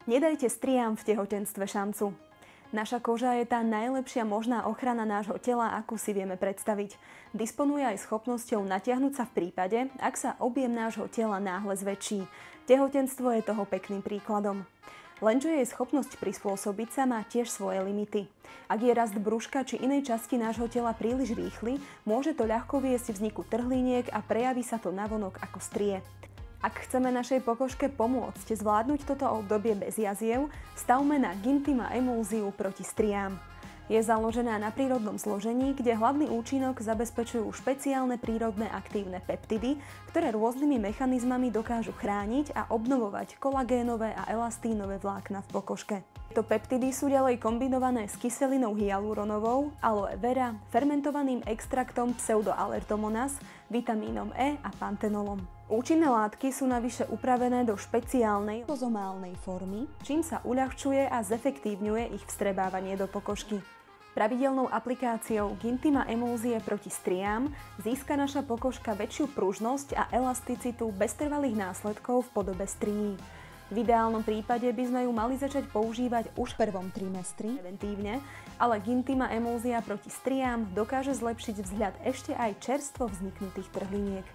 Nedajte striám v tehotenstve šancu. Naša koža je tá najlepšia možná ochrana nášho tela, akú si vieme predstaviť. Disponuje aj schopnosťou natiahnuť sa v prípade, ak sa objem nášho tela náhle zväčší. Tehotenstvo je toho pekným príkladom. Lenže jej schopnosť prispôsobiť sa má tiež svoje limity. Ak je rast brúška či inej časti nášho tela príliš rýchly, môže to ľahko viesť vzniku trhliniek a prejaví sa to navonok ako strie. Ak chceme našej pokožke pomôcť zvládnuť toto obdobie bez jaziev, stavme na Gintima emulziu proti striám. Je založená na prírodnom zložení, kde hlavný účinok zabezpečujú špeciálne prírodné aktívne peptidy, ktoré rôznymi mechanizmami dokážu chrániť a obnovovať kolagénové a elastínové vlákna v pokožke. Tieto peptidy sú ďalej kombinované s kyselinou hyaluronovou, aloe vera, fermentovaným extraktom pseudoalertomonas, vitamínom E a pantenolom. Účinné látky sú navyše upravené do špeciálnej lipozomálnej formy, čím sa uľahčuje a zefektívňuje ich vstrebávanie do pokožky. Pravidelnou aplikáciou Gintima emulzie proti striám získa naša pokožka väčšiu pružnosť a elasticitu bez trvalých následkov v podobe strií. V ideálnom prípade by sme ju mali začať používať už v prvom trimestri preventívne, ale Gintima emulzia proti striám dokáže zlepšiť vzhľad ešte aj čerstvo vzniknutých trhliniek.